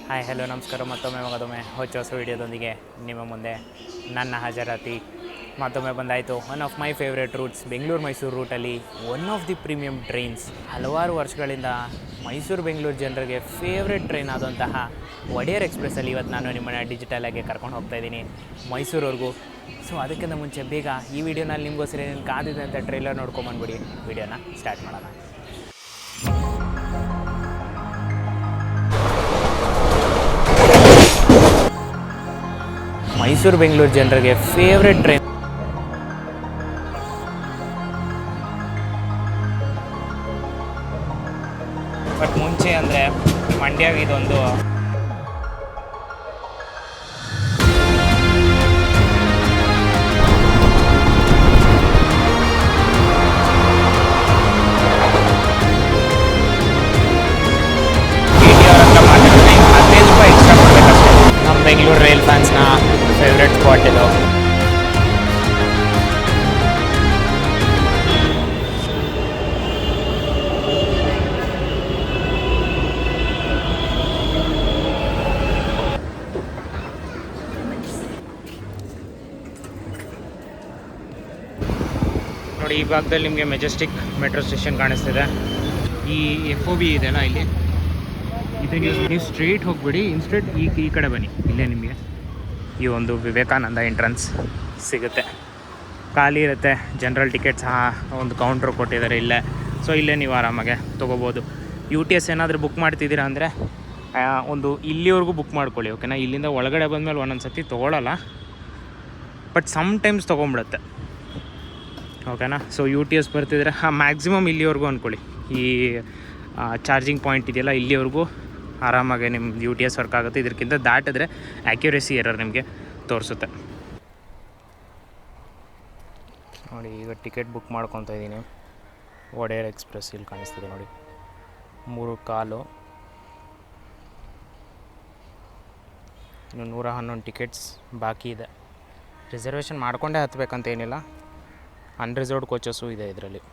Hi hello ನಮಸ್ಕಾರ. ಮತ್ತೊಮ್ಮೆ ಹೊಸ ವೀಡಿಯೋದೊಂದಿಗೆ ನಿಮ್ಮ ಮುಂದೆ ನನ್ನ ಹಾಜರಾತಿ ಮತ್ತೊಮ್ಮೆ ಬಂದಾಯಿತು. One of my favourite routes Bengaluru Mysuru ರೂಟಲ್ಲಿ one of the premium trains. ಹಲವಾರು ವರ್ಷಗಳಿಂದ ಮೈಸೂರು ಬೆಂಗಳೂರು ಜನರಿಗೆ ಫೇವ್ರೇಟ್ ಟ್ರೈನ್ ಆದಂತಹ ಒಡೆಯರ್ ಎಕ್ಸ್ಪ್ರೆಸ್ಸಲ್ಲಿ ಇವತ್ತು ನಾನು ನಿಮ್ಮನ್ನು ಡಿಜಿಟಲಾಗಿ ಕರ್ಕೊಂಡು ಹೋಗ್ತಾಯಿದ್ದೀನಿ ಮೈಸೂರವರೆಗೂ. ಸೊ ಅದಕ್ಕಿಂತ ಮುಂಚೆ ಬೇಗ ಈ ವಿಡಿಯೋನಲ್ಲಿ ನಿಮಗೋಸ್ಕರ ಏನೇನು ಕಾದಿದೆ ಅಂತ ಟ್ರೈಲರ್ ನೋಡ್ಕೊಂಬಂದ್ಬಿಡಿ. ವಿಡಿಯೋನ ಸ್ಟಾರ್ಟ್ ಮಾಡೋಣ. ಮೈಸೂರು ಬೆಂಗಳೂರು ಜನರಿಗೆ ಫೇವ್ರೆಟ್ ಟ್ರೈನ್. ಬಟ್ ಮುಂಚೆ ಅಂದರೆ ಮಂಡ್ಯಗೆ ಇದೊಂದು ₹15 ಎಕ್ಸ್ಟ್ರಾ ಕೊಡಬೇಕಷ್ಟೇ. ನಮ್ಮ ಬೆಂಗಳೂರು ರೈಲ್ ಫ್ಯಾನ್ಸ್ನ ಫೇವ್ರೆಟ್ ಸ್ಪಾಟ್ ಇದು. ನೋಡಿ, ಈ ಭಾಗದಲ್ಲಿ ನಿಮಗೆ ಮೆಜೆಸ್ಟಿಕ್ ಮೆಟ್ರೋ ಸ್ಟೇಷನ್ ಕಾಣಿಸ್ತಿದೆ. ಈ FOB ಇದೆಯಲ್ಲ ಇಲ್ಲಿ, ಇದು ನೀವು ಸ್ಟ್ರೇಟ್ ಹೋಗ್ಬಿಡಿ. ಇನ್ಸ್ಟೆಡ್ ಈ ಕಡೆ ಬನ್ನಿ, ಇಲ್ಲೇ ನಿಮಗೆ ಈ ಒಂದು ವಿವೇಕಾನಂದ ಎಂಟ್ರೆನ್ಸ್ ಸಿಗುತ್ತೆ. ಖಾಲಿ ಇರುತ್ತೆ. ಜನರಲ್ ಟಿಕೆಟ್ ಸಹ ಒಂದು ಕೌಂಟ್ರ್ ಕೊಟ್ಟಿದ್ದಾರೆ ಇಲ್ಲೇ. ಸೊ ಇಲ್ಲೇ ನೀವು ಆರಾಮಾಗೆ ತೊಗೋಬೋದು. UTS ಏನಾದರೂ ಬುಕ್ ಮಾಡ್ತಿದ್ದೀರಾ ಅಂದರೆ ಒಂದು ಇಲ್ಲಿವರೆಗೂ ಬುಕ್ ಮಾಡ್ಕೊಳ್ಳಿ, ಓಕೆನಾ. ಇಲ್ಲಿಂದ ಒಳಗಡೆ ಬಂದಮೇಲೆ ಒಂದೊಂದು ಸತಿ ತೊಗೊಳ್ಳಲ್ಲ, ಬಟ್ ಸಮ್ಟೈಮ್ಸ್ ತೊಗೊಂಬಿಡುತ್ತೆ, ಓಕೆನಾ. ಸೊ UTS ಬರ್ತಿದ್ರೆ ಮ್ಯಾಕ್ಸಿಮಮ್ ಇಲ್ಲಿವರೆಗೂ ಅಂದ್ಕೊಳ್ಳಿ. ಈ ಚಾರ್ಜಿಂಗ್ ಪಾಯಿಂಟ್ ಇದೆಯಲ್ಲ, ಇಲ್ಲಿವರೆಗೂ ಆರಾಮಾಗಿ ನಿಮ್ಮ UTS ವರ್ಕ್ ಆಗುತ್ತೆ. ಇದಕ್ಕಿಂತ ದಾಟಿದ್ರೆ ಆ್ಯಕ್ಯುರೇಸಿ ಎರರ್ ನಿಮಗೆ ತೋರಿಸುತ್ತೆ. ನೋಡಿ, ಈಗ ಟಿಕೆಟ್ ಬುಕ್ ಮಾಡ್ಕೊತಾ ಇದ್ದೀನಿ. ಒಡೆಯರ್ ಎಕ್ಸ್ಪ್ರೆಸ್ ಇಲ್ಲಿ ಕಾಣಿಸ್ತಿದೆ ನೋಡಿ, 3 ಇನ್ನು 111 ಟಿಕೆಟ್ಸ್ ಬಾಕಿ ಇದೆ. ರಿಸರ್ವೇಷನ್ ಮಾಡಿಕೊಂಡೇ ಹತ್ತಬೇಕಂತ ಏನಿಲ್ಲ, ಅನ್ರಿಸರ್ವ್ಡ್ ಕೋಚಸ್ಸು ಇದೆ ಇದರಲ್ಲಿ.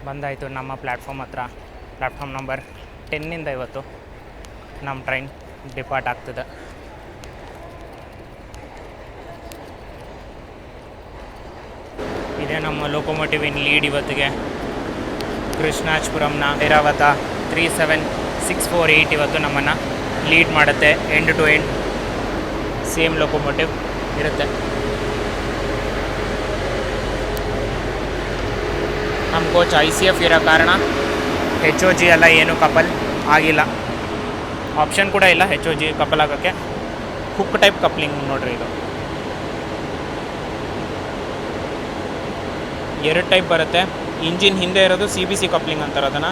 ಬಂದಾಯಿತು ನಮ್ಮ ಪ್ಲ್ಯಾಟ್ಫಾರ್ಮ್ ಹತ್ರ. ಪ್ಲ್ಯಾಟ್ಫಾರ್ಮ್ ನಂಬರ್ 10 ಇವತ್ತು ನಮ್ಮ ಟ್ರೈನ್ ಡಿಪಾರ್ಟ್ ಆಗ್ತದೆ. ಇದೇ ನಮ್ಮ ಲೋಕೋಮೋಟಿವ್ ಇನ್ ಲೀಡ್ ಇವತ್ತಿಗೆ. ಕೃಷ್ಣಾಜಪುರಂನ ಐರಾವತ 37648 ಇವತ್ತು ನಮ್ಮನ್ನು ಲೀಡ್ ಮಾಡುತ್ತೆ. End to end same locomotive ಇರುತ್ತೆ. ನಮ್ಮ ಕೋಚ್ ICF ಇರೋ ಕಾರಣ HOG ಎಲ್ಲ ಏನು ಕಪಲ್ ಆಗಿಲ್ಲ. ಆಪ್ಷನ್ ಕೂಡ ಇಲ್ಲ HOG ಕಪಲ್ ಆಗೋಕ್ಕೆ. ಹುಕ್ ಟೈಪ್ ಕಪ್ಲಿಂಗ್ ನೋಡ್ರಿ, ಇದು 2 ಟೈಪ್ ಬರುತ್ತೆ. ಇಂಜಿನ್ ಹಿಂದೆ ಇರೋದು CBC ಕಪ್ಲಿಂಗ್ ಅಂತಾರೆ ಅದನ್ನು.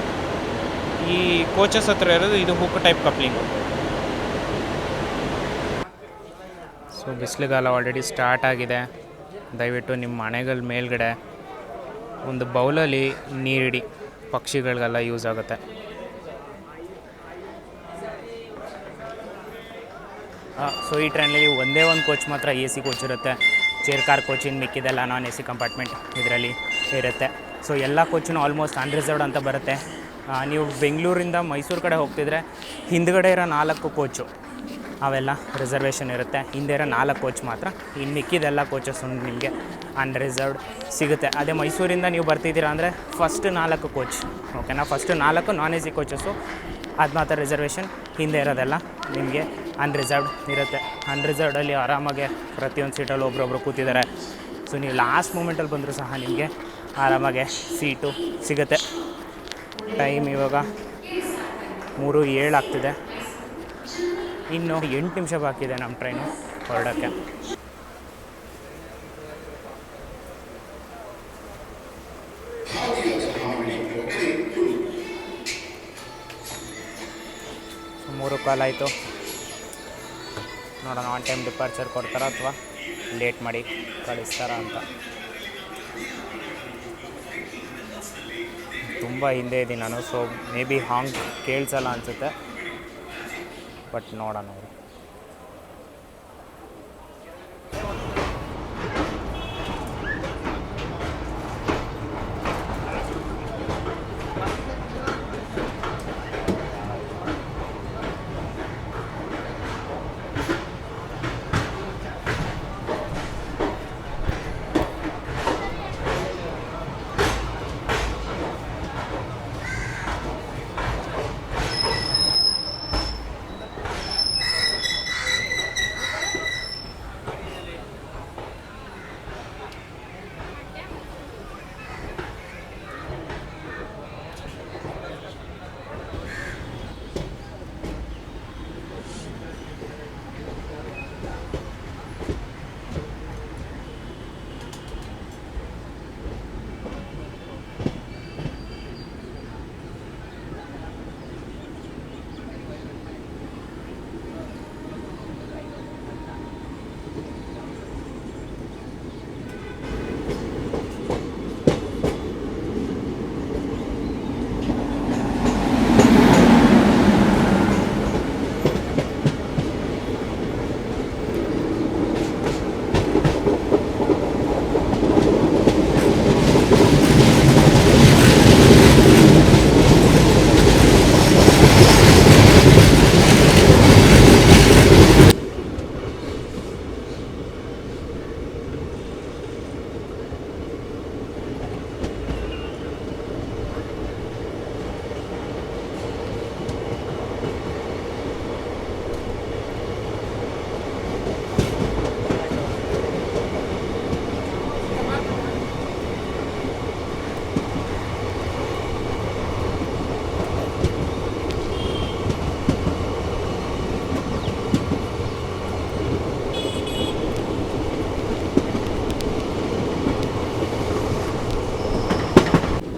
ಈ ಕೋಚಸ್ ಹತ್ರ ಇರೋದು ಇದು ಹುಕ್ ಟೈಪ್ ಕಪ್ಲಿಂಗು. ಸೊ ಬಿಸಿಲುಗಾಲ ಆಲ್ರೆಡಿ ಸ್ಟಾರ್ಟ್ ಆಗಿದೆ. ದಯವಿಟ್ಟು ನಿಮ್ಮ ಮನೆಗಳ ಮೇಲ್ಗಡೆ ಒಂದು ಬೌಲಲ್ಲಿ ನೀರಿಡಿ, ಪಕ್ಷಿಗಳಿಗೆಲ್ಲ ಯೂಸ್ ಆಗುತ್ತೆ. ಸೊ ಈ ಟ್ರೈನಲ್ಲಿ ಒಂದೇ ಒಂದು ಕೋಚ್ ಮಾತ್ರ AC ಕೋಚ್ ಇರುತ್ತೆ. ಚೇರ್ ಕಾರ್ ಕೋಚಿನ ಮಿಕ್ಕಿದೆಲ್ಲ ನಾನ್ AC ಕಂಪಾರ್ಟ್ಮೆಂಟ್ ಇದರಲ್ಲಿ ಇರುತ್ತೆ. ಸೊ ಎಲ್ಲ ಕೋಚೂ ಆಲ್ಮೋಸ್ಟ್ ಅನ್ರಿಸರ್ವ್ಡ್ ಅಂತ ಬರುತ್ತೆ. ನೀವು ಬೆಂಗಳೂರಿಂದ ಮೈಸೂರು ಕಡೆ ಹೋಗ್ತಿದ್ರೆ ಹಿಂದ್ಗಡೆ ಇರೋ 4 ಕೋಚು ಅವೆಲ್ಲ ರಿಸರ್ವೇಷನ್ ಇರುತ್ತೆ. ಹಿಂದೆ ಇರೋ 4 ಕೋಚ್ ಮಾತ್ರ. ಇನ್ನು ಮಿಕ್ಕಿದೆಲ್ಲ ಕೋಚಸ್ ನಿಮಗೆ ಅನ್ರಿಸರ್ವ್ಡ್ ಸಿಗುತ್ತೆ. ಅದೇ ಮೈಸೂರಿಂದ ನೀವು ಬರ್ತಿದ್ದೀರಾ ಅಂದರೆ ಫಸ್ಟ್ 4 ಕೋಚ್, ಓಕೆನಾ. ಫಸ್ಟ್ 4 ನಾನ್ AC ಕೋಚಸ್ಸು, ಅದು ಮಾತ್ರ ರಿಸರ್ವೇಷನ್. ಹಿಂದೆ ಇರೋದೆಲ್ಲ ನಿಮಗೆ ಅನ್ರಿಸರ್ವ್ಡ್ ಇರುತ್ತೆ. ಅನ್ರಿಸರ್ವ್ಡಲ್ಲಿ ಆರಾಮಾಗೆ ಪ್ರತಿಯೊಂದು ಸೀಟಲ್ಲಿ ಒಬ್ರೊಬ್ರು ಕೂತಿದ್ದಾರೆ. ಸೊ ನೀವು ಲಾಸ್ಟ್ ಮೂಮೆಂಟಲ್ಲಿ ಬಂದರೂ ಸಹ ನಿಮಗೆ ಆರಾಮಾಗೆ ಸೀಟು ಸಿಗುತ್ತೆ. ಟೈಮ್ ಇವಾಗ 3:07 ಆಗ್ತಿದೆ. ಇನ್ನು 8 ನಿಮಿಷ ಬಾಕಿ ಇದೆ ನಮ್ಮ ಟ್ರೈನು ಹೊರಡೋಕ್ಕೆ. ಸೊ 3 ಕಾಲ್ ಆಯಿತು. ನೋಡೋಣ ಆನ್ ಟೈಮ್ ಡಿಪಾರ್ಚರ್ ಕೊಡ್ತಾರಾ ಅಥವಾ ಲೇಟ್ ಮಾಡಿ ಕಳಿಸ್ತಾರ ಅಂತ. ತುಂಬ ಹಿಂದೆ ಇದ್ದೀನಿ ನಾನು, ಸೊ ಮೇ ಬಿ ಹಾಂಗ್ ಕೇಳಿಸಲ್ಲ ಅನಿಸುತ್ತೆ, ಬಟ್ ನೋಡೋಣ.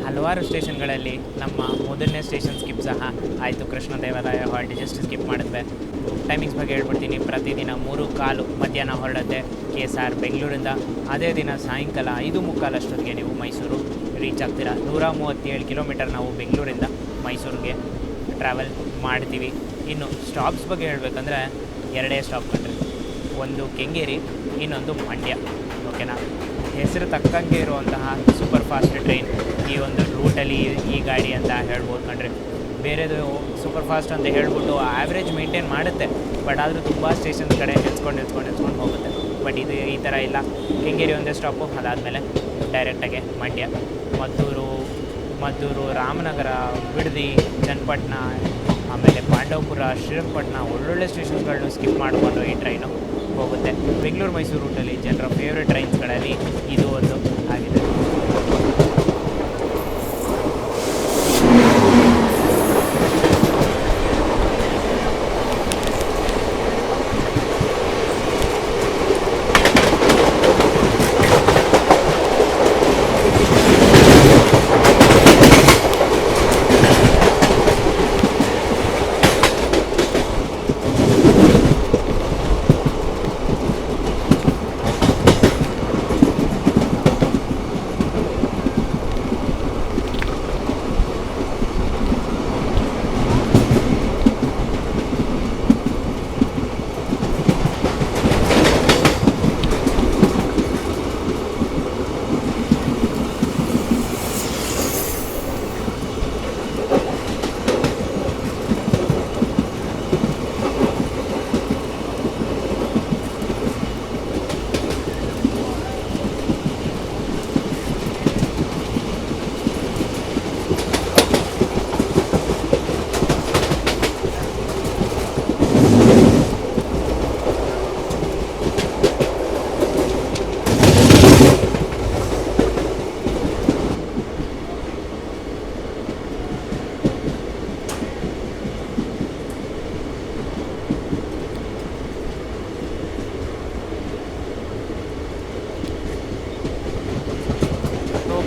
ಹಲವಾರು ಸ್ಟೇಷನ್ಗಳಲ್ಲಿ ನಮ್ಮ ಮೊದಲನೇ ಸ್ಟೇಷನ್ ಸ್ಕಿಪ್ ಸಹ ಆಯಿತು. ಕೃಷ್ಣ ದೇವಾಲಯ ಹಾಲ್ಟ್ ಜಸ್ಟ್ ಸ್ಕಿಪ್ ಮಾಡಿದ್ವಿ. ಟೈಮಿಂಗ್ಸ್ ಬಗ್ಗೆ ಹೇಳ್ಬಿಡ್ತೀನಿ. ಪ್ರತಿದಿನ 3:15 ಮಧ್ಯಾಹ್ನ ಹೊರಡುತ್ತೆ KSR ಬೆಂಗಳೂರಿಂದ. ಅದೇ ದಿನ ಸಾಯಂಕಾಲ 5:45 ಅಷ್ಟೊತ್ತಿಗೆ ನೀವು ಮೈಸೂರು ರೀಚ್ ಆಗ್ತೀರಾ. 137 ಕಿಲೋಮೀಟರ್ ನಾವು ಬೆಂಗಳೂರಿಂದ ಮೈಸೂರಿಗೆ ಟ್ರಾವೆಲ್ ಮಾಡ್ತೀವಿ. ಇನ್ನು ಸ್ಟಾಪ್ಸ್ ಬಗ್ಗೆ ಹೇಳಬೇಕಂದ್ರೆ 2 ಸ್ಟಾಪ್ ಕಂಡ್ರಿ, ಒಂದು ಕೆಂಗೇರಿ, ಇನ್ನೊಂದು ಮಂಡ್ಯ. ಓಕೆನಾ. ಹೆಸರು ತಕ್ಕಂಗೆ ಇರುವಂತಹ ಸೂಪರ್ ಫಾಸ್ಟ್ ಟ್ರೈನ್ ಈ ಒಂದು ರೂಟಲ್ಲಿ ಈ ಗಾಡಿ ಅಂತ ಹೇಳ್ಬೋದು ಕಂಡ್ರಿ. ಬೇರೆದು ಸೂಪರ್ ಫಾಸ್ಟ್ ಅಂತ ಹೇಳ್ಬಿಟ್ಟು ಆ್ಯಾವ್ರೇಜ್ ಮೇಂಟೈನ್ ಮಾಡುತ್ತೆ, ಬಟ್ ಆದರೂ ತುಂಬ ಸ್ಟೇಷನ್ಸ್ ಕಡೆ ನಿಲ್ಸ್ಕೊಂಡು ಹೋಗುತ್ತೆ. ಬಟ್ ಇದು ಈ ಥರ ಇಲ್ಲ. ಕೆಂಗೇರಿ ಒಂದೇ ಸ್ಟಾಪು, ಅದಾದಮೇಲೆ ಡೈರೆಕ್ಟಾಗೆ ಮಂಡ್ಯ, ಮದ್ದೂರು, ರಾಮನಗರ, ಬಿಡದಿ, ಚನ್ನಪಟ್ಟಣ, ಆಮೇಲೆ ಪಾಂಡವಪುರ, ಶ್ರೀರಂಗಪಟ್ಟಣ ಒಳ್ಳೊಳ್ಳೆ ಸ್ಟೇಷನ್ಸ್ಗಳನ್ನೂ ಸ್ಕಿಪ್ ಮಾಡಿಕೊಂಡು ಈ ಟ್ರೈನು ಹೋಗುತ್ತೆ. ಬೆಂಗಳೂರು ಮೈಸೂರು ರೂಟಲ್ಲಿ ಜನರ ಫೇವ್ರೆಟ್ ಟ್ರೈನ್ಸ್ಗಳಲ್ಲಿ ಇದು ಒಂದು ಆಗಿದೆ.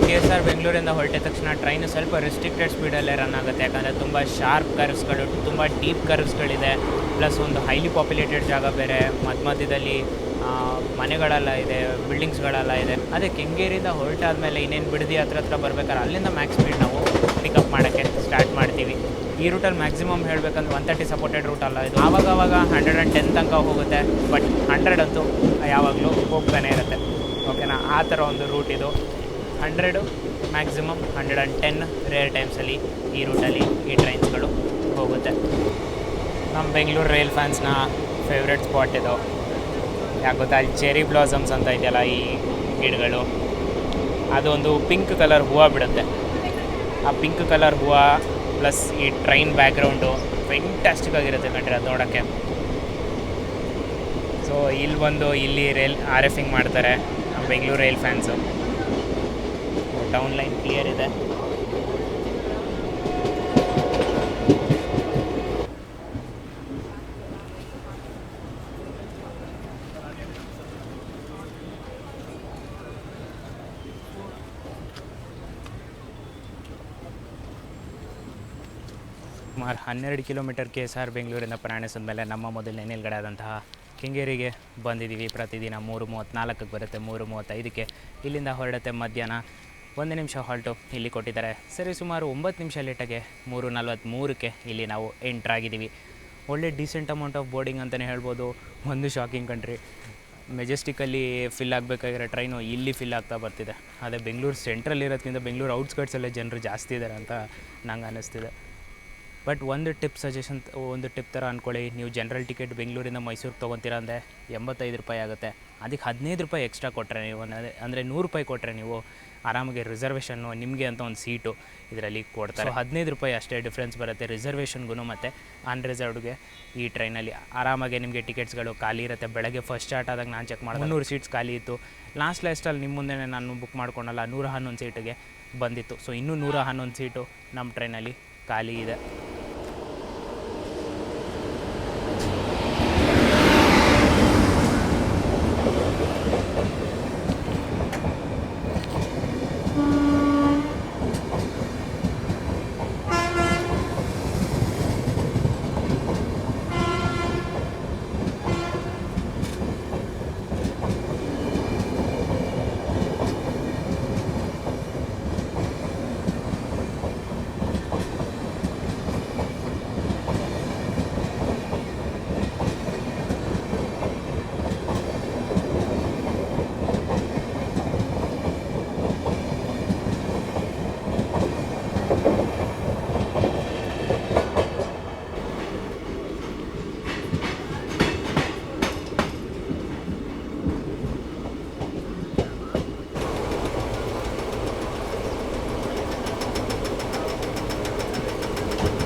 KSR ಬೆಂಗಳೂರಿಂದ ಹೊರಟ ತಕ್ಷಣ ಟ್ರೈನು ಸ್ವಲ್ಪ ರೆಸ್ಟ್ರಿಕ್ಟೆಡ್ ಸ್ಪೀಡಲ್ಲೇ ರನ್ ಆಗುತ್ತೆ. ಯಾಕಂದರೆ ತುಂಬ ಶಾರ್ಪ್ ಕರ್ವ್ಸ್ಗಳು, ತುಂಬ ಡೀಪ್ ಕರ್ವ್ಸ್ಗಳಿದೆ. ಪ್ಲಸ್ ಒಂದು ಹೈಲಿ ಪಾಪ್ಯುಲೇಟೆಡ್ ಜಾಗ ಬೇರೆ, ಮಧ್ಯದಲ್ಲಿ ಮನೆಗಳೆಲ್ಲ ಇದೆ, ಬಿಲ್ಡಿಂಗ್ಸ್ಗಳೆಲ್ಲ ಇದೆ. ಅದೇ ಕೆಂಗೇರಿಯಿಂದ ಹೊರಟಾದ್ಮೇಲೆ ಇನ್ನೇನು ಬಿಡದಿ ಹತ್ರ ಬರ್ಬೇಕಾದ್ರೆ ಅಲ್ಲಿಂದ ಮ್ಯಾಕ್ಸ್ ಸ್ಪೀಡ್ ನಾವು ಪಿಕಪ್ ಮಾಡೋಕ್ಕೆ ಸ್ಟಾರ್ಟ್ ಮಾಡ್ತೀವಿ. ಈ ರೂಟಲ್ಲಿ ಮ್ಯಾಕ್ಸಿಮಮ್ ಹೇಳಬೇಕಂದ್ರೆ 130 ಸಪೋರ್ಟೆಡ್ ರೂಟ್ ಅಲ್ಲ ಇದು. ಆವಾಗ 110 ತನಕ ಹೋಗುತ್ತೆ, ಬಟ್ 100 ಅಂತೂ ಯಾವಾಗಲೂ ಹೋಗ್ತಾನೆ ಇರುತ್ತೆ. ಓಕೆನಾ, ಆ ಥರ ಒಂದು ರೂಟ್ ಇದು. 100 ಮ್ಯಾಕ್ಸಿಮಮ್ 110 ರೇರ್ ಟೈಮ್ಸಲ್ಲಿ ಈ ರೂಟಲ್ಲಿ ಈ ಟ್ರೈನ್ಸ್ಗಳು ಹೋಗುತ್ತೆ. ನಮ್ಮ ಬೆಂಗಳೂರು ರೈಲ್ ಫ್ಯಾನ್ಸ್ನ ಫೇವ್ರೆಟ್ ಸ್ಪಾಟ್ ಇದು. ಯಾಕೆ ಗೊತ್ತಾ, ಅಲ್ಲಿ ಚೆರಿ ಬ್ಲಾಸಮ್ಸ್ ಅಂತ ಇದೆಯಲ್ಲ ಈ ಗಿಡಗಳು, ಅದೊಂದು ಪಿಂಕ್ ಕಲರ್ ಹೂವು ಬಿಡುತ್ತೆ. ಆ ಪಿಂಕ್ ಕಲರ್ ಹೂವು ಪ್ಲಸ್ ಈ ಟ್ರೈನ್ ಬ್ಯಾಕ್ಗ್ರೌಂಡು ಫ್ಯಾಂಟಾಸ್ಟಿಕ್ ಆಗಿರುತ್ತೆ ಕಣ್ರಿ ಅದು ನೋಡೋಕ್ಕೆ. ಸೊ ಇಲ್ಲಿ ರೈಲ್ RFing ಮಾಡ್ತಾರೆ ನಮ್ಮ Bengaluru rail fans. Down line clear ಇದೆ. ಸುಮಾರು 12 ಕಿಲೋಮೀಟರ್ KSR ಬೆಂಗಳೂರಿಂದ ಪ್ರಯಾಣಿಸಿದ ಮೇಲೆ ನಮ್ಮ ಮೊದಲನೇ ನಿಲ್ಗಡೆ ಆದಂತಹ ಕೆಂಗೇರಿಗೆ ಬಂದಿದ್ದೀವಿ. ಪ್ರತಿದಿನ 3:34ಕ್ಕೆ ಬರುತ್ತೆ, 3:35ಕ್ಕೆ ಇಲ್ಲಿಂದ ಹೊರಡುತ್ತೆ. ಮಧ್ಯಾಹ್ನ 1 ನಿಮಿಷ ಹಾಲ್ಟು ಇಲ್ಲಿ ಕೊಟ್ಟಿದ್ದಾರೆ. ಸರಿ, ಸುಮಾರು 9 ನಿಮಿಷ ಲೇಟಾಗೆ 3:43ಕ್ಕೆ ಇಲ್ಲಿ ನಾವು ಎಂಟ್ರಾಗಿದ್ದೀವಿ. ಒಳ್ಳೆ ಡೀಸೆಂಟ್ ಅಮೌಂಟ್ ಆಫ್ ಬೋರ್ಡಿಂಗ್ ಅಂತಲೇ ಹೇಳ್ಬೋದು. ಒಂದು ಶಾಕಿಂಗ್ ಕಂಟ್ರಿ, ಮೆಜೆಸ್ಟಿಕಲ್ಲಿ ಫಿಲ್ ಆಗಬೇಕಾಗಿರೋ ಟ್ರೈನು ಇಲ್ಲಿ ಫಿಲ್ ಆಗ್ತಾ ಬರ್ತಿದೆ. ಅದೇ ಬೆಂಗಳೂರು ಸೆಂಟ್ರಲ್ಲಿ ಇರೋದ್ಕಿಂತ ಬೆಂಗಳೂರು ಔಟ್ಸ್ಕರ್ಟ್ಸಲ್ಲೇ ಜನರು ಜಾಸ್ತಿ ಇದ್ದಾರೆ ಅಂತ ನಂಗೆ ಅನ್ನಿಸ್ತಿದೆ. ಬಟ್ ಒಂದು ಟಿಪ್ ಥರ ಅಂದ್ಕೊಳ್ಳಿ, ನೀವು ಜನರಲ್ ಟಿಕೆಟ್ ಬೆಂಗಳೂರಿಂದ ಮೈಸೂರಿಗೆ ತೊಗೊತೀರ ಅಂದರೆ 85 ರೂಪಾಯಿ ಆಗುತ್ತೆ. ಅದಕ್ಕೆ 15 ರೂಪಾಯಿ ಎಕ್ಸ್ಟ್ರಾ ಕೊಟ್ಟರೆ ನೀವು, ಅಂದರೆ 100 ರೂಪಾಯಿ ಕೊಟ್ಟರೆ ನೀವು ಆರಾಮಾಗಿ ರಿಸರ್ವೇಷನ್ನು ನಿಮಗೆ ಅಂತ ಒಂದು ಸೀಟು ಇದರಲ್ಲಿ ಕೊಡ್ತಾರೆ. 15 ರೂಪಾಯಿ ಅಷ್ಟೇ ಡಿಫ್ರೆನ್ಸ್ ಬರುತ್ತೆ ರಿಸರ್ವೇಷನ್ಗೂ ಮತ್ತು ಅನ್ರಿಸರ್ವ್ಡ್ಗೆ. ಈ ಟ್ರೈನಲ್ಲಿ ಆರಾಮಾಗಿ ನಿಮಗೆ ಟಿಕೆಟ್ಸ್ಗಳು ಖಾಲಿ ಇರುತ್ತೆ. ಬೆಳಗ್ಗೆ ಫಸ್ಟ್ ಸ್ಟಾರ್ಟ್ ಆದಾಗ ನಾನು ಚೆಕ್ ಮಾಡಿದೆ 300 ಸೀಟ್ಸ್ ಖಾಲಿ ಇತ್ತು. ಲಾಸ್ಟಲ್ಲಿ ನಿಮ್ಮ ಮುಂದೆ ನಾನು ಬುಕ್ ಮಾಡ್ಕೊಳಲ್ಲ 111 ಸೀಟಿಗೆ ಬಂದಿತ್ತು. ಸೊ ಇನ್ನೂ 111 ಸೀಟು ನಮ್ಮ ಟ್ರೈನಲ್ಲಿ ಖಾಲಿ ಇದೆ.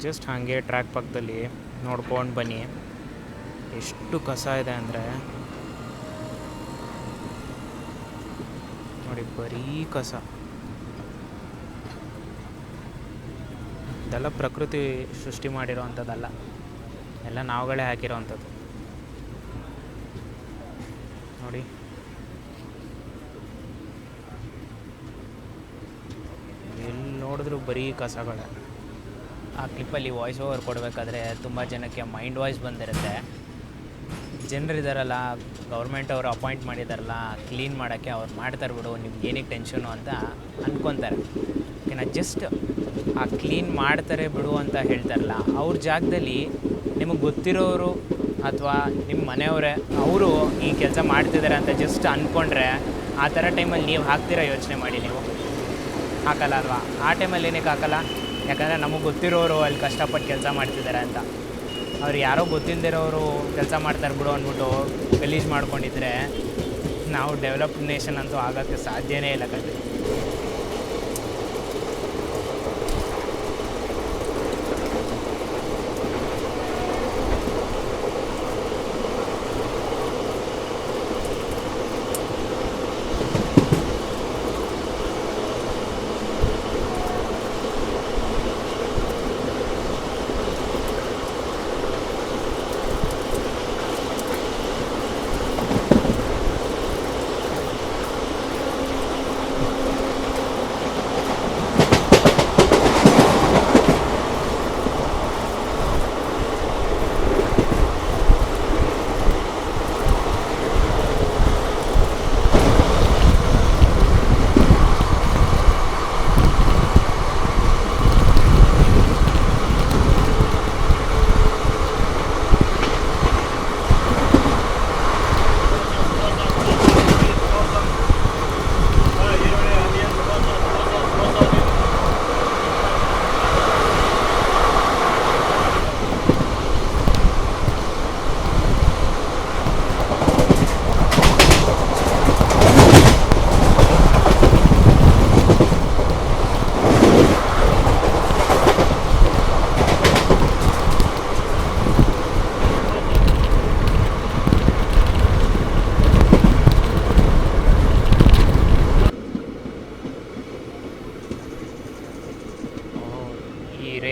ಜಸ್ಟ್ ಹಾಗೆ ಟ್ರ್ಯಾಕ್ ಪಕ್ಕದಲ್ಲಿ ನೋಡ್ಕೊಂಡು ಬನ್ನಿ, ಎಷ್ಟು ಕಸ ಇದೆ ಅಂದರೆ ನೋಡಿ, ಬರೀ ಕಸ. ಇದೆಲ್ಲ ಪ್ರಕೃತಿ ಸೃಷ್ಟಿ ಮಾಡಿರೋ ಅಂಥದ್ದಲ್ಲ, ಎಲ್ಲ ನಾವುಗಳೇ ಹಾಕಿರೋ ಅಂಥದ್ದು. ನೋಡಿ, ಎಲ್ಲಿ ನೋಡಿದ್ರು ಬರೀ ಕಸಗಳೇ. ಆ ಕ್ಲಿಪ್ಪಲ್ಲಿ ವಾಯ್ಸ್ ಓವರ್ ಕೊಡಬೇಕಾದ್ರೆ ತುಂಬ ಜನಕ್ಕೆ ಮೈಂಡ್ ವಾಯ್ಸ್ ಬಂದಿರುತ್ತೆ. ಜನರಿದ್ದಾರಲ್ಲ, ಗೌರ್ಮೆಂಟ್ ಅವರು ಅಪಾಯಿಂಟ್ ಮಾಡಿದಾರಲ್ಲ ಕ್ಲೀನ್ ಮಾಡೋಕ್ಕೆ, ಅವ್ರು ಮಾಡ್ತಾರೆ ಬಿಡು, ನಿಮ್ಗೆ ಏನಕ್ಕೆ ಟೆನ್ಷನು ಅಂತ ಅಂದ್ಕೊತಾರೆ. ಓಕೆನಾ, ಜಸ್ಟ್ ಆ ಕ್ಲೀನ್ ಮಾಡ್ತಾರೆ ಬಿಡು ಅಂತ ಹೇಳ್ತಾರಲ್ಲ, ಅವ್ರ ಜಾಗದಲ್ಲಿ ನಿಮಗೆ ಗೊತ್ತಿರೋರು ಅಥವಾ ನಿಮ್ಮ ಮನೆಯವರೇ ಅವರು ಈ ಕೆಲಸ ಮಾಡ್ತಿದ್ದಾರೆ ಅಂತ ಜಸ್ಟ್ ಅಂದ್ಕೊಂಡ್ರೆ, ಆ ಥರ ಟೈಮಲ್ಲಿ ನೀವು ಹಾಕ್ತೀರಾ? ಯೋಚನೆ ಮಾಡಿ. ನೀವು ಹಾಕಲ್ಲ ಅಲ್ವಾ? ಆ ಟೈಮಲ್ಲಿ ಏನಕ್ಕೆ ಹಾಕಲ್ಲ? ಯಾಕಂದರೆ ನಮಗೆ ಗೊತ್ತಿರೋರು ಅಲ್ಲಿ ಕಷ್ಟಪಟ್ಟು ಕೆಲಸ ಮಾಡ್ತಿದ್ದಾರೆ ಅಂತ. ಅವ್ರು ಯಾರೋ ಗೊತ್ತಿಲ್ಲದಿರೋರು ಕೆಲಸ ಮಾಡ್ತಾರೆ ಬಿಡು ಅಂದ್ಬಿಟ್ಟು ಗಲೀಜು ಮಾಡ್ಕೊಂಡಿದ್ರೆ ನಾವು ಡೆವಲಪ್ಡ್ ನೇಷನ್ ಅಂತೂ ಆಗೋಕ್ಕೆ ಸಾಧ್ಯನೇ ಇಲ್ಲ ಕಣ್ರಿ.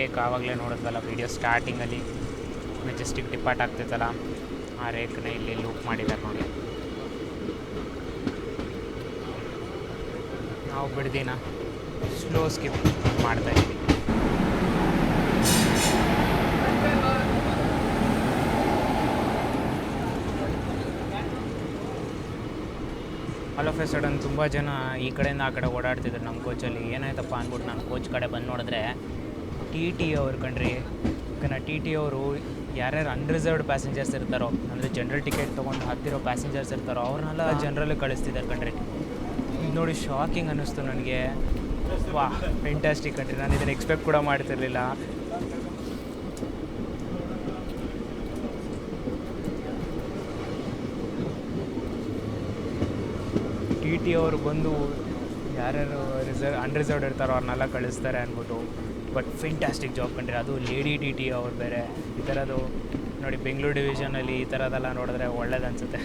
ರೇಕ್ ಆವಾಗಲೇ ನೋಡಿದ್ವಲ್ಲ ವೀಡಿಯೋ ಸ್ಟಾರ್ಟಿಂಗಲ್ಲಿ ಮೆಜೆಸ್ಟಿಕ್ ಡಿಪಾರ್ಟ್ ಆಗ್ತೈತಲ್ಲ, ಆ ರೇಕ್ನ ಇಲ್ಲಿ ಲೂಪ್ ಮಾಡಿದ್ದಾರೆ ನೋಡಿ. ನಾವು ಬಿಡ್ದಿನ ಸ್ಲೋ ಸ್ಕಿಪ್ ಮಾಡ್ತಾಯಿದ್ದೀವಿ. ಆಲ್ ಆಫ್ ಎ ಸಡನ್ ತುಂಬ ಜನ ಈ ಕಡೆಯಿಂದ ಆ ಕಡೆ ಓಡಾಡ್ತಿದ್ರು ನಮ್ಮ ಕೋಚಲ್ಲಿ. ಏನಾಯ್ತಪ್ಪ ಅಂದ್ಬಿಟ್ಟು ನಾನು ಕೋಚ್ ಕಡೆ ಬಂದು ನೋಡಿದ್ರೆ ಟಿ ಟಿ ಅವ್ರು ಕಣ್ರಿ. ಟಿ ಟಿ ಅವರು ಯಾರ್ಯಾರು ಅನ್ರಿಸರ್ವ್ಡ್ ಪ್ಯಾಸೆಂಜರ್ಸ್ ಇರ್ತಾರೋ, ಅಂದರೆ ಜನರಲ್ ಟಿಕೆಟ್ ತೊಗೊಂಡು ಹತ್ತಿರೋ ಪ್ಯಾಸೆಂಜರ್ಸ್ ಇರ್ತಾರೋ ಅವ್ರನ್ನೆಲ್ಲ ಜನರಲ್ಲಿ ಕಳಿಸ್ತಿದ್ದಾರೆ ಕಣ್ರಿ. ಇದು ನೋಡಿ ಶಾಕಿಂಗ್ ಅನ್ನಿಸ್ತು ನನಗೆ. ವಾ, ಫ್ಯಾಂಟಾಸ್ಟಿಕ್ ಕಣ್ರಿ. ನಾನು ಇದನ್ನು ಎಕ್ಸ್ಪೆಕ್ಟ್ ಕೂಡ ಮಾಡ್ತಿರ್ಲಿಲ್ಲ. ಟಿ ಟಿ ಅವರು ಬಂದು ಯಾರ್ಯಾರು ಅನ್ರಿಸರ್ವ್ಡ್ ಇರ್ತಾರೋ ಅವ್ರನ್ನೆಲ್ಲ ಕಳಿಸ್ತಾರೆ ಅಂದ್ಬಿಟ್ಟು. ಬಟ್ ಫ್ಯಾಂಟಾಸ್ಟಿಕ್ ಜಾಬ್ ಕಂಡ್ರಿ. ಅದು ಲೇಡಿ ಟಿ ಟಿ ಅವ್ರು ಬೇರೆ. ಈ ಥರದ್ದು ನೋಡಿ ಬೆಂಗಳೂರು ಡಿವಿಷನಲ್ಲಿ ಈ ಥರದ್ದೆಲ್ಲ ನೋಡಿದ್ರೆ ಒಳ್ಳೇದು ಅನಿಸುತ್ತೆ.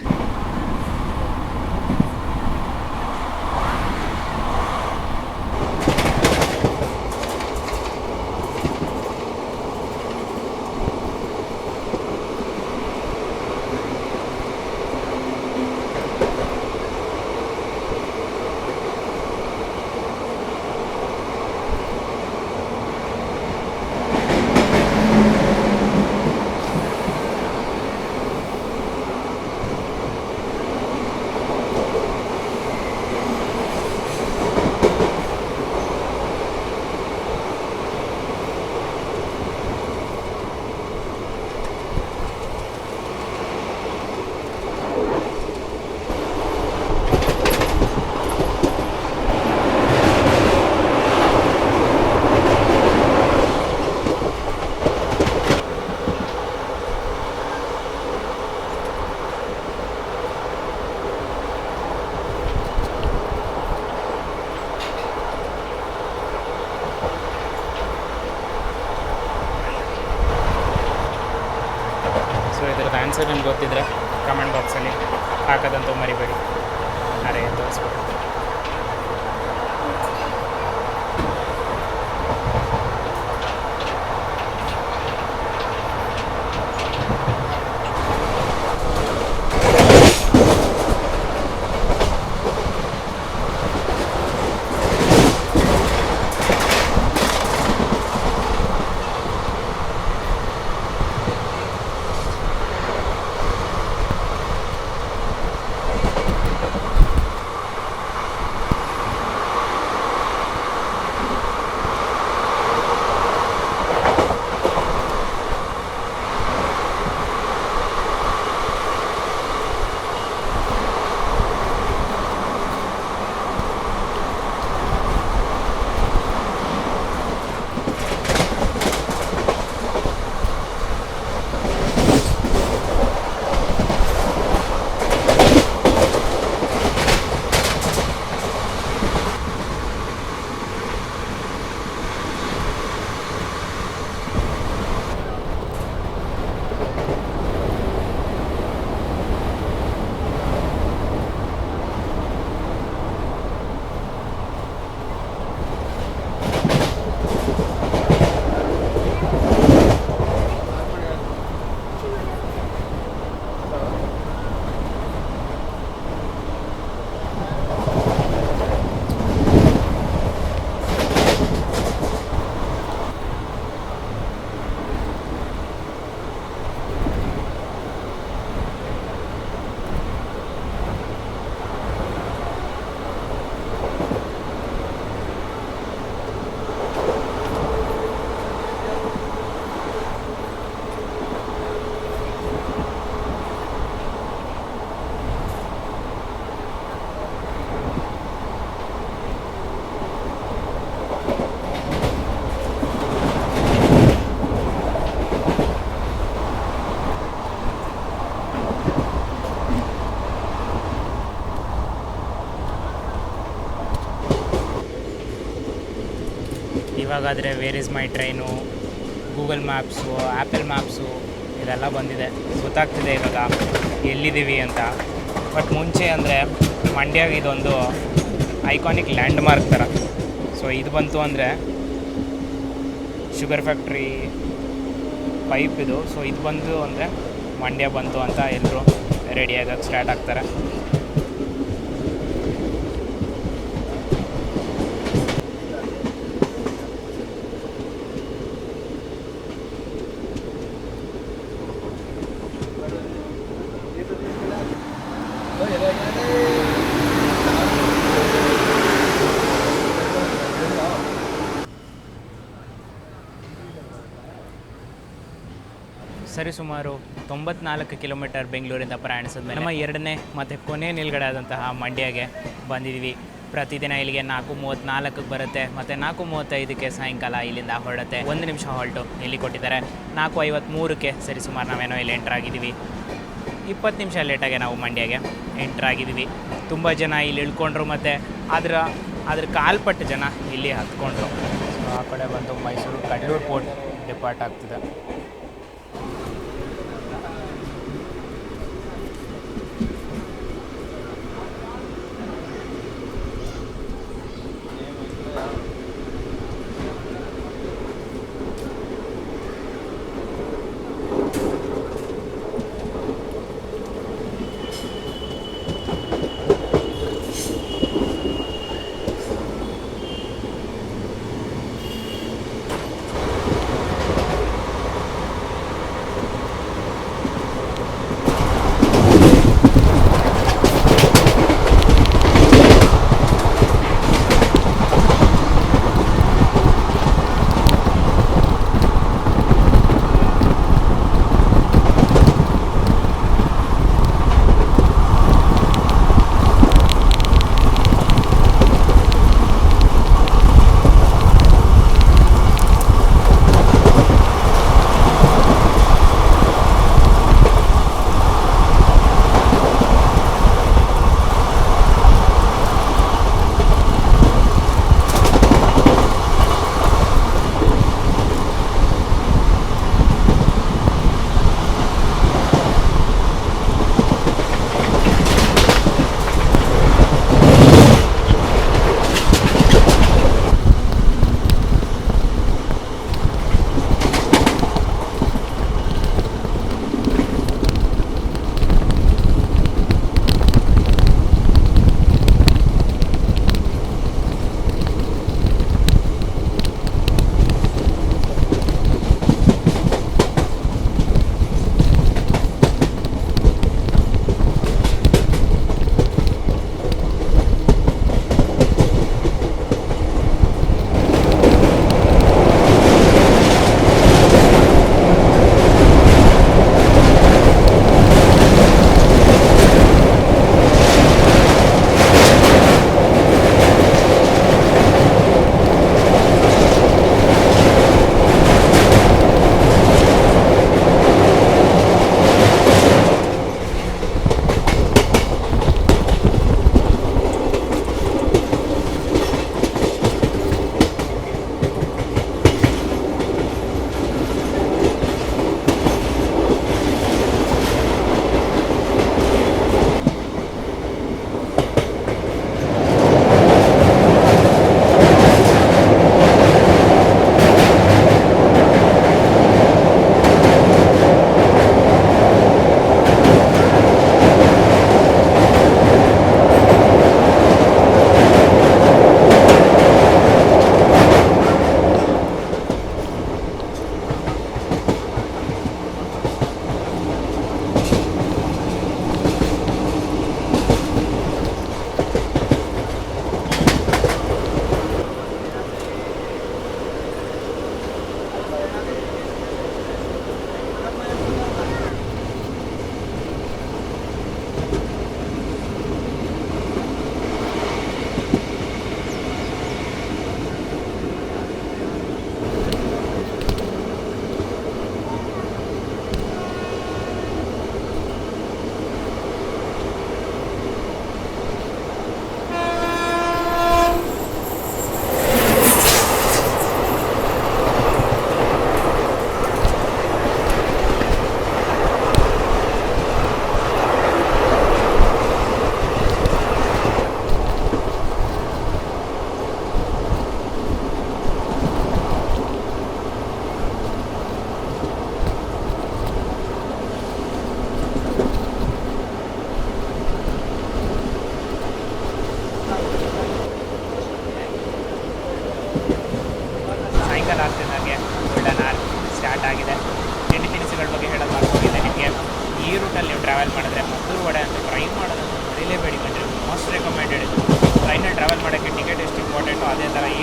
ಇದ್ರದ್ದು ಆನ್ಸರ್ ನಿಮ್ಗೆ ಗೊತ್ತಿದ್ರೆ ಕಮೆಂಟ್ ಬಾಕ್ಸಲ್ಲಿ ಹಾಕೋದಂತೂ ಮರಿಬೇಡಿ. ಅರೆ ತೋರಿಸ್ಬೇಕು. ಇವಾಗಾದರೆ where is my train, Google maps, Apple maps ಇದೆಲ್ಲ ಬಂದಿದೆ. ಗೊತ್ತಾಗ್ತಿದೆ ಇವಾಗ ಎಲ್ಲಿದ್ದೀವಿ ಅಂತ. ಬಟ್ ಮುಂಚೆ ಅಂದರೆ ಮಂಡ್ಯಾಗ ಇದೊಂದು ಐಕಾನಿಕ್ ಲ್ಯಾಂಡ್ ಮಾರ್ಕ್ ಥರ. ಸೊ ಇದು ಬಂತು ಅಂದರೆ ಶುಗರ್ ಫ್ಯಾಕ್ಟ್ರಿ ಪೈಪ್ ಇದು. ಸೊ ಇದು ಬಂತು ಅಂದರೆ ಮಂಡ್ಯ ಬಂತು ಅಂತ ಎಲ್ಲರೂ ರೆಡಿಯಾಗಕ್ಕೆ ಸ್ಟಾರ್ಟ್ ಆಗ್ತಾರೆ. ಸರಿ, ಸುಮಾರು 94 ಕಿಲೋಮೀಟರ್ ಬೆಂಗಳೂರಿಂದ ಪ್ರಯಾಣಿಸಿದ ಮೇಲೆ ನಮ್ಮ ಎರಡನೇ ಮತ್ತು ಕೊನೆ ನಿಲ್ಗಡೆ ಆದಂತಹ ಮಂಡ್ಯಗೆ ಬಂದಿದ್ದೀವಿ. ಪ್ರತಿದಿನ ಇಲ್ಲಿಗೆ 4:34ಕ್ಕೆ ಬರುತ್ತೆ ಮತ್ತು 4:35ಕ್ಕೆ ಸಾಯಂಕಾಲ ಇಲ್ಲಿಂದ ಹೊರಡುತ್ತೆ. 1 ನಿಮಿಷ ಹಾಲ್ಟು ಇಲ್ಲಿ ಕೊಟ್ಟಿದ್ದಾರೆ. 4:53ಕ್ಕೆ ಸರಿ ಸುಮಾರು ನಾವೇನೋ ಇಲ್ಲಿ ಎಂಟ್ರ್ ಆಗಿದ್ದೀವಿ. 20 ನಿಮಿಷ ಲೇಟಾಗೆ ನಾವು ಮಂಡ್ಯಗೆ ಎಂಟ್ರ್ ಆಗಿದ್ದೀವಿ. ತುಂಬ ಜನ ಇಲ್ಲಿ ಇಳ್ಕೊಂಡ್ರು ಮತ್ತು ಅದ್ರ ಕಾಲ್ಪಟ್ಟು ಜನ ಇಲ್ಲಿ ಹತ್ಕೊಂಡ್ರು. ಸೊ ಆ ಕಡೆ ಬಂದು ಮೈಸೂರು ಕಡಲೂರು ಪೋರ್ಟ್ ಡಿಪಾರ್ಟ್ ಆಗ್ತಿದೆ.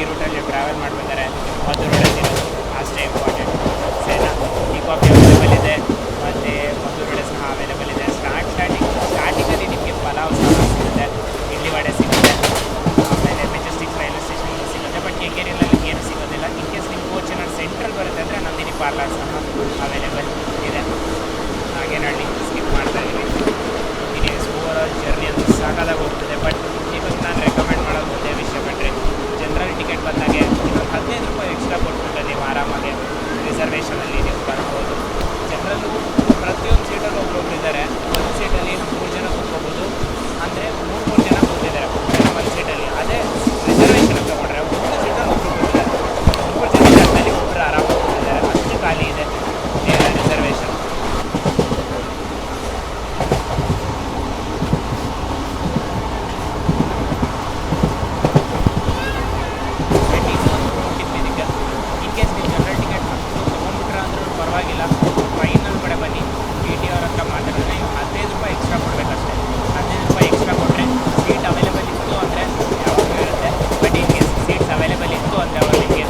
ರೂಟಲ್ಲಿ ಟ್ರಾವೆಲ್ ಮಾಡಬೇಕಾದ್ರೆ ಮದ್ದೂರು ವಡೆ ತಿನ್ನೋದು ಅಷ್ಟೇ ಇಂಪಾರ್ಟೆಂಟ್. ಸರಿನಾ? ಟೀ ಕಾಫಿ ಅವೈಲೇಬಲ್ ಇದೆ, ಮತ್ತು ಮದ್ದೂರು ವಡೆ ಸಹ ಅವೈಲೇಬಲ್ ಇದೆ. ಸ್ಟಾರ್ಟಿಂಗಲ್ಲಿ ನಿಮಗೆ ಪಲಾವ್ ಸಹ ಸಿಗುತ್ತೆ, ಇಡ್ಲಿ ವಡೆ ಸಿಗುತ್ತೆ, ಆಮೇಲೆ ಮೆಜೆಸ್ಟಿಕ್ ರೈಲ್ವೆ ಸ್ಟೇಷನಲ್ಲಿ ಸಿಗುತ್ತೆ. ಬಟ್ ಕೆಂಗೇರಿಯಲ್ಲಿ ಏನು ಸಿಗೋದಿಲ್ಲ. ಇನ್ ಕೇಸ್ ನಿಮ್ಮ ಕೋಚ್ ಏನಾದ್ರು ಸೆಂಟ್ರಲ್ ಬರುತ್ತೆ ಅಂದರೆ ನಂದಿನಿ ಪಾರ್ಲರ್ ಸಹ ಅವೈಲೇಬಲ್ ಇದೆ. ಹಾಗೇನಹಳ್ಳಿ ಸ್ಕಿಪ್ ಮಾಡ್ತಾ ಇದ್ದೀವಿ. ಇನಿಸ್ ಓವರಾಲ್ ಜರ್ನಿ ಅದು ಸಾಕಾದಾಗ ಹೋಗ್ತದೆ. ಬಟ್ ಇವಾಗ ನಾನು ರೆಕಮೆಂಡ್ ಮಾಡೋದು ಒಂದೇ ವಿಷಯ ಬಿಟ್ಟರೆ, ಜನರಲ್ ಟಿಕೆಟ್ ಬಂದಾಗೆ ಇನ್ನೊಂದು 15 ರೂಪಾಯಿ ಎಕ್ಸ್ಟ್ರಾ ಕೊಟ್ಬಿಟ್ಟು ನೀವು ಆರಾಮಾಗಿ ರಿಸರ್ವೇಷನಲ್ಲಿ ನೀವು ಬರ್ಬೋದು. ಜನರಲ್ಲು ಪ್ರತಿಯೊಂದು ಸೀಟಲ್ಲೂ ಒಬ್ಬೊಬ್ರು ಇದ್ದಾರೆ. ಒಂದು ಸೀಟಲ್ಲಿ 3 ಜನ ಕೂತ್ಕೋಬೋದು, ಅಂದರೆ 3 ಜನ ಕೂತಿದ್ದಾರೆ ಒಂದು ಸೀಟಲ್ಲಿ. ಅದೇ ರಿಸರ್ವೇಷನ್ ತೊಗೊಂಡ್ರೆ ಒಂದು ಸೀಟಲ್ಲಿ ಒಬ್ಬರು ಕೂತಿದ್ದಾರೆ. 3 ಜನ ಜಾಗದಲ್ಲಿ ಒಬ್ಬರು ಆರಾಮಾಗಿ ಕೂತಿದ್ದಾರೆ. ಅಷ್ಟು ಖಾಲಿ ಇದೆ ರಿಸರ್ವೇಷನ್. ಪರವಾಗಿಲ್ಲ, ಟ್ರೈನಲ್ಲಿ ಕಡೆ ಬನ್ನಿ, ಟಿ ಟಿ ಅವ್ರ ಹತ್ರ ಮಾತಾಡಿದ್ರೆ ನೀವು 15 ರೂಪಾಯಿ ಎಕ್ಸ್ಟ್ರಾ ಕೊಡಬೇಕಷ್ಟೇ. 15 ರೂಪಾಯಿ ಎಕ್ಸ್ಟ್ರಾ ಕೊಟ್ಟರೆ ಸೀಟ್ ಅವೈಲೇಬಲ್ ಇತ್ತು ಅಂದರೆ ಯಾವಾಗಲೂ ಇರುತ್ತೆ. But in case seats available ಇತ್ತು ಅಂದರೆ ಅವರು ನಿಮಗೆ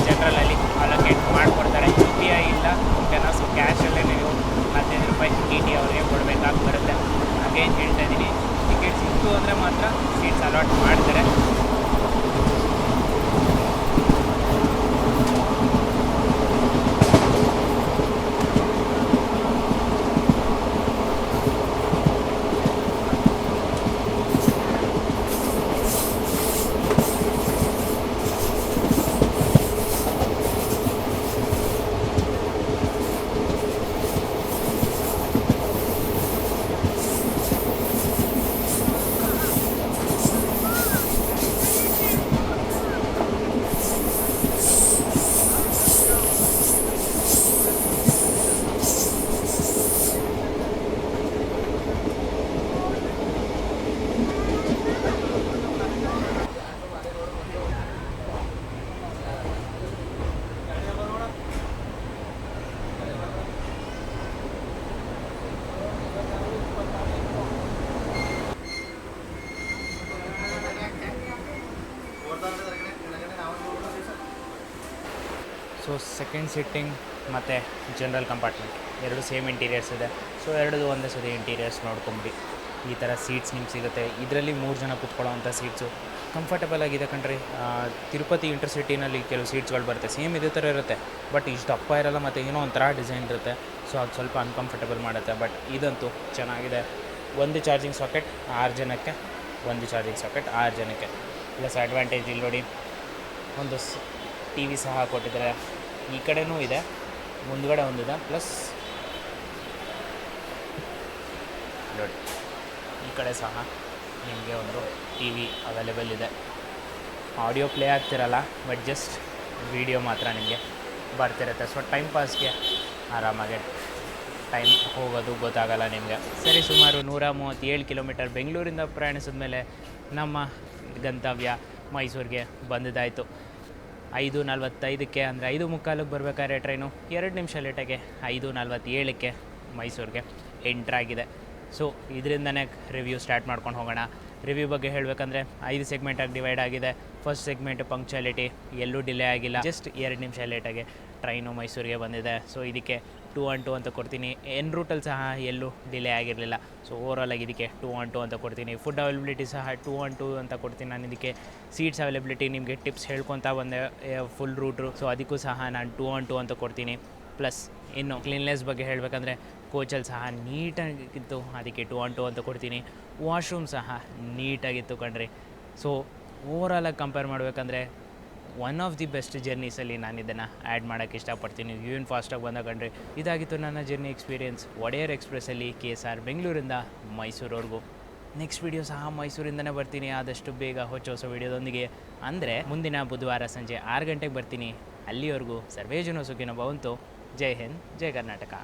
ಜನರಲಲ್ಲಿ ಅಲೋಕೇಟ್ ಮಾಡಿಕೊಡ್ತಾರೆ. ಯು ಪಿ ಐ ಇಲ್ಲ ಓಕೆನಾ? ಸೊ ಕ್ಯಾಶಲ್ಲೇ ನೀವು 15 ರೂಪಾಯಿ ಟಿ ಟಿ ಅವ್ರಿಗೆ ಕೊಡಬೇಕಾಗಿ ಬರುತ್ತೆ. ಹಾಗೇನು ಹೇಳ್ತಾ ಇದ್ದೀನಿ, ಟಿಕೆಟ್ಸ್ ಇತ್ತು ಅಂದರೆ ಮಾತ್ರ ಸೀಟ್ಸ್ ಅಲಾಟ್ ಮಾಡ್ತಾರೆ. ಸೊ ಸೆಕೆಂಡ್ ಸಿಟ್ಟಿಂಗ್ ಮತ್ತು ಜನರಲ್ ಕಂಪಾರ್ಟ್ಮೆಂಟ್ ಎರಡು ಸೇಮ್ ಇಂಟೀರಿಯರ್ಸ್ ಇದೆ. ಸೊ ಎರಡದು ಒಂದೇ ಸತಿ ಇಂಟೀರಿಯರ್ಸ್ ನೋಡ್ಕೊಂಬಿಡಿ. ಈ ಥರ ಸೀಟ್ಸ್ ನಿಮ್ಗೆ ಸಿಗುತ್ತೆ. ಇದರಲ್ಲಿ 3 ಜನ ಕೂತ್ಕೊಳ್ಳೋವಂಥ ಸೀಟ್ಸು ಕಂಫರ್ಟಬಲ್ ಆಗಿದೆ ಕಣ್ರಿ. ತಿರುಪತಿ ಇಂಟರ್ಸಿಟಿನಲ್ಲಿ ಕೆಲವು ಸೀಟ್ಸ್ಗಳು ಬರುತ್ತೆ, ಸೇಮ್ ಇದೇ ಥರ ಇರುತ್ತೆ, ಬಟ್ ಇಷ್ಟು ದಪ್ಪ ಇರೋಲ್ಲ ಮತ್ತು ಏನೋ ಒಂಥರ ಡಿಸೈನ್ ಇರುತ್ತೆ. ಸೊ ಅದು ಸ್ವಲ್ಪ ಅನ್ಕಂಫರ್ಟಬಲ್ ಮಾಡುತ್ತೆ. ಬಟ್ ಇದಂತೂ ಚೆನ್ನಾಗಿದೆ. ಒಂದು ಚಾರ್ಜಿಂಗ್ ಸಾಕೆಟ್ 6 ಜನಕ್ಕೆ, ಒಂದು ಚಾರ್ಜಿಂಗ್ ಸಾಕೆಟ್ 6 ಜನಕ್ಕೆ. ಪ್ಲಸ್ ಅಡ್ವಾಂಟೇಜ್ ಇಲ್ಲಿ ನೋಡಿ, ಒಂದು ಟಿ ವಿ ಸಹ ಕೊಟ್ಟಿದ್ದಾರೆ. ಈ ಕಡೆನೂ ಇದೆ, ಮುಂದ್ಗಡೆ ಒಂದಿದೆ, ಪ್ಲಸ್ ನೋಡಿ ಈ ಕಡೆ ಸಹ ನಿಮಗೆ ಒಂದು ಟಿ ವಿ ಅವೈಲೇಬಲ್ ಇದೆ. ಆಡಿಯೋ ಪ್ಲೇ ಆಗ್ತಿರಲ್ಲ, ಬಟ್ ಜಸ್ಟ್ ವಿಡಿಯೋ ಮಾತ್ರ ನಿಮಗೆ ಬರ್ತಿರುತ್ತೆ. ಸೊ ಟೈಮ್ ಪಾಸ್ಗೆ ಆರಾಮಾಗಿ ಟೈಮ್ ಹೋಗೋದು ಗೊತ್ತಾಗಲ್ಲ ನಿಮಗೆ. ಸರಿ, ಸುಮಾರು 137 ಕಿಲೋಮೀಟರ್ ಬೆಂಗಳೂರಿಂದ ಪ್ರಯಾಣಿಸಿದ ಮೇಲೆ ನಮ್ಮ ಗಂತವ್ಯ ಮೈಸೂರಿಗೆ ಬಂದಿದ್ದಾಯಿತು. 5:45 ಅಂದರೆ 5:45 ಬರಬೇಕಾದ್ರೆ ಟ್ರೈನು 2 ನಿಮಿಷ ಲೇಟಾಗೆ 5:47 ಮೈಸೂರಿಗೆ ಎಂಟ್ರಾಗಿದೆ. ಸೊ ಇದರಿಂದನೇ ರಿವ್ಯೂ ಸ್ಟಾರ್ಟ್ ಮಾಡ್ಕೊಂಡು ಹೋಗೋಣ. ರಿವ್ಯೂ ಬಗ್ಗೆ ಹೇಳಬೇಕಂದ್ರೆ 5 ಸೆಗ್ಮೆಂಟಾಗಿ ಡಿವೈಡ್ ಆಗಿದೆ. ಫಸ್ಟ್ ಸೆಗ್ಮೆಂಟ್ ಪಂಕ್ಚುಯಾಲಿಟಿ, ಎಲ್ಲೂ ಡಿಲೇ ಆಗಿಲ್ಲ, ಜಸ್ಟ್ 2 ನಿಮಿಷ ಲೇಟಾಗಿ ಟ್ರೈನು ಮೈಸೂರಿಗೆ ಬಂದಿದೆ. ಸೊ ಇದಕ್ಕೆ 2-on-2 ಅಂತ ಕೊಡ್ತೀನಿ. ಎನ್ ರೂಟಲ್ಲಿ ಸಹ ಎಲ್ಲೂ ಡಿಲೇ ಆಗಿರಲಿಲ್ಲ. ಸೊ ಓವರಾಲಾಗಿ ಇದಕ್ಕೆ 2-on-2 ಅಂತ ಕೊಡ್ತೀನಿ. ಫುಡ್ ಅವೈಲಬಿಲಿಟಿ ಸಹ 2-on-2 ಅಂತ ಕೊಡ್ತೀನಿ ನಾನು ಇದಕ್ಕೆ. ಸೀಟ್ಸ್ ಅವೈಲಬಿಲಿಟಿ ನಿಮಗೆ ಟಿಪ್ಸ್ ಹೇಳ್ಕೊತಾ ಬಂದೆ ಫುಲ್ ರೂಟ್ರು, ಸೊ ಅದಕ್ಕೂ ಸಹ ನಾನು 2-on-2 ಅಂತ ಕೊಡ್ತೀನಿ. ಪ್ಲಸ್ ಇನ್ನು ಕ್ಲೀನ್ನೆಸ್ ಬಗ್ಗೆ ಹೇಳಬೇಕಂದ್ರೆ ಕೋಚಲ್ಲಿ ಸಹ ನೀಟಾಗಿತ್ತು, ಅದಕ್ಕೆ 2-on-2 ಅಂತ ಕೊಡ್ತೀನಿ. ವಾಶ್ರೂಮ್ ಸಹ ನೀಟಾಗಿತ್ತು ಕಣ್ರಿ. ಸೊ ಓವರಾಲಾಗಿ ಕಂಪೇರ್ ಮಾಡಬೇಕಂದ್ರೆ ಒನ್ ಆಫ್ ದಿ ಬೆಸ್ಟ್ ಜರ್ನೀಸಲ್ಲಿ ನಾನು ಇದನ್ನು ಆ್ಯಡ್ ಮಾಡೋಕ್ಕೆ ಇಷ್ಟಪಡ್ತೀನಿ. ಏನು ಫಾಸ್ಟಾಗಿ ಬಂದ ಕಣ್ರಿ. ಇದಾಗಿತ್ತು ನನ್ನ ಜರ್ನಿ ಎಕ್ಸ್ಪೀರಿಯೆನ್ಸ್ ಒಡೆಯರ್ ಎಕ್ಸ್ಪ್ರೆಸ್ಸಲ್ಲಿ KSR ಬೆಂಗಳೂರಿಂದ ಮೈಸೂರವರೆಗೂ. ನೆಕ್ಸ್ಟ್ ವೀಡಿಯೋ ಸಹ ಮೈಸೂರಿಂದನೇ ಬರ್ತೀನಿ, ಆದಷ್ಟು ಬೇಗ ಹೊಸ ವೀಡಿಯೋದೊಂದಿಗೆ. ಅಂದರೆ ಮುಂದಿನ ಬುಧವಾರ ಸಂಜೆ 6 ಗಂಟೆಗೆ ಬರ್ತೀನಿ. ಅಲ್ಲಿವರೆಗೂ ಸರ್ವೇ ಜನ ಸುಖಿನೋ ಭವಂತು. ಜೈ ಹಿಂದ್, ಜೈ ಕರ್ನಾಟಕ.